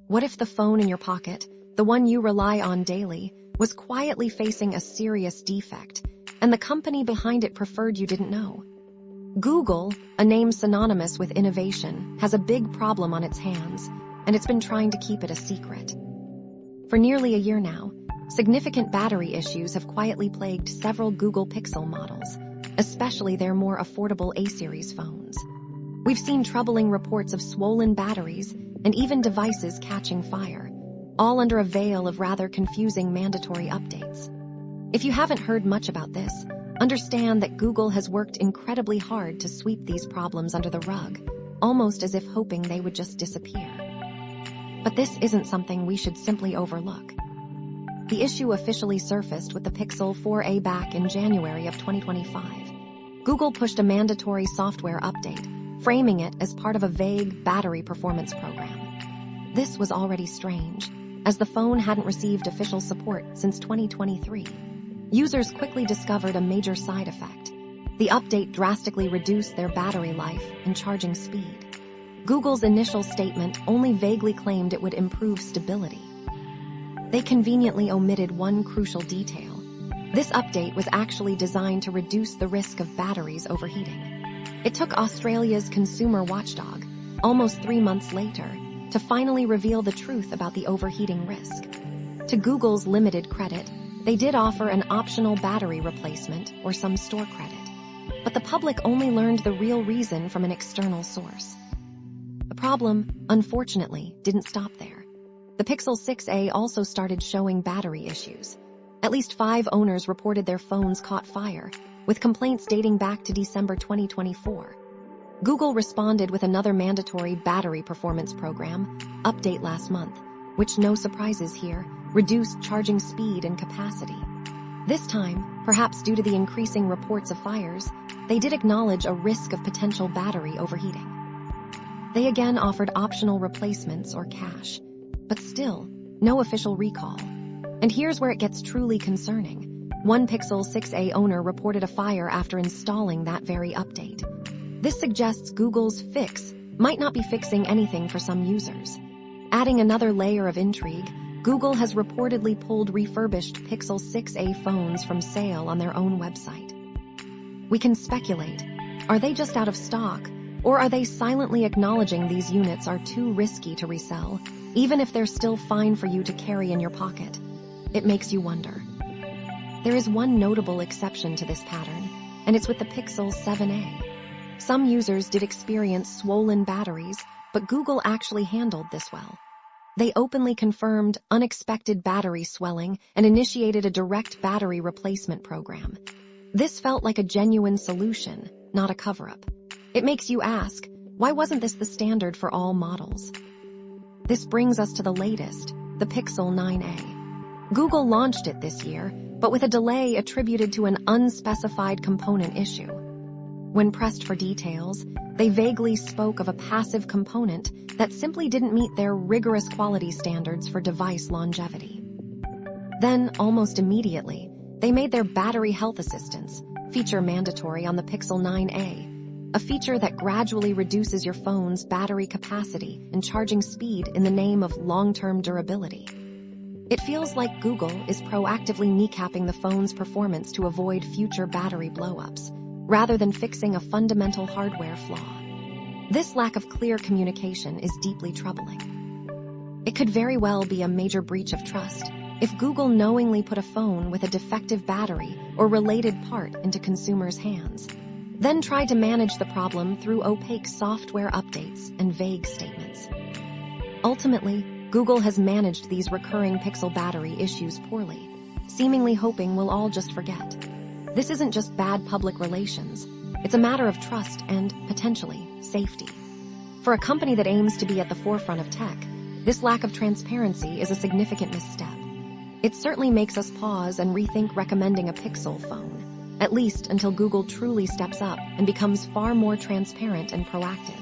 What if the phone in your pocket, the one you rely on daily, was quietly facing a serious defect, and the company behind it preferred you didn't know? Google, a name synonymous with innovation, has a big problem on its hands, and it's been trying to keep it a secret. For nearly a year now, significant battery issues have quietly plagued several Google Pixel models, especially their more affordable A-series phones. We've seen troubling reports of swollen batteries and even devices catching fire, all under a veil of rather confusing mandatory updates. If you haven't heard much about this, understand that Google has worked incredibly hard to sweep these problems under the rug, almost as if hoping they would just disappear. But this isn't something we should simply overlook. The issue officially surfaced with the Pixel 4a back in January of 2025. Google pushed a mandatory software update, framing it as part of a vague battery performance program. This was already strange, as the phone hadn't received official support since 2023. Users quickly discovered a major side effect. The update drastically reduced their battery life and charging speed. Google's initial statement only vaguely claimed it would improve stability. They conveniently omitted one crucial detail. This update was actually designed to reduce the risk of batteries overheating. It took Australia's consumer watchdog, almost 3 months later, to finally reveal the truth about the overheating risk. To Google's limited credit, they did offer an optional battery replacement or some store credit. But the public only learned the real reason from an external source. The problem, unfortunately, didn't stop there. The Pixel 6a also started showing battery issues. At least 5 owners reported their phones caught fire, with complaints dating back to December 2024. Google responded with another mandatory battery performance program update last month, which, no surprises here, reduced charging speed and capacity. This time, perhaps due to the increasing reports of fires, they did acknowledge a risk of potential battery overheating. They again offered optional replacements or cash, but still, no official recall. And here's where it gets truly concerning. One Pixel 6a owner reported a fire after installing that very update. This suggests Google's fix might not be fixing anything for some users. Adding another layer of intrigue, Google has reportedly pulled refurbished Pixel 6a phones from sale on their own website. We can speculate. Are they just out of stock, or are they silently acknowledging these units are too risky to resell, even if they're still fine for you to carry in your pocket? It makes you wonder. There is one notable exception to this pattern, and it's with the Pixel 7a. Some users did experience swollen batteries, but Google actually handled this well. They openly confirmed unexpected battery swelling and initiated a direct battery replacement program. This felt like a genuine solution, not a cover-up. It makes you ask, why wasn't this the standard for all models? This brings us to the latest, the Pixel 9a. Google launched it this year, but with a delay attributed to an unspecified component issue. When pressed for details, they vaguely spoke of a passive component that simply didn't meet their rigorous quality standards for device longevity. Then, almost immediately, they made their battery health assistance feature mandatory on the Pixel 9a, a feature that gradually reduces your phone's battery capacity and charging speed in the name of long-term durability. It feels like Google is proactively kneecapping the phone's performance to avoid future battery blowups, rather than fixing a fundamental hardware flaw. This lack of clear communication is deeply troubling. It could very well be a major breach of trust if Google knowingly put a phone with a defective battery or related part into consumers' hands, then tried to manage the problem through opaque software updates and vague statements. Ultimately, Google has managed these recurring Pixel battery issues poorly, seemingly hoping we'll all just forget. This isn't just bad public relations. It's a matter of trust and, potentially, safety. For a company that aims to be at the forefront of tech, this lack of transparency is a significant misstep. It certainly makes us pause and rethink recommending a Pixel phone, at least until Google truly steps up and becomes far more transparent and proactive.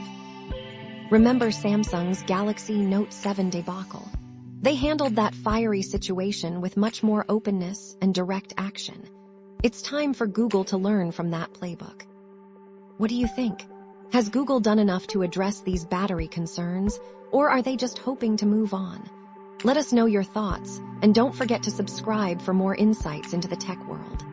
Remember Samsung's Galaxy Note 7 debacle. They handled that fiery situation with much more openness and direct action. It's time for Google to learn from that playbook. What do you think? Has Google done enough to address these battery concerns, Or are they just hoping to move on? Let us know your thoughts, and don't forget to subscribe for more insights into the tech world.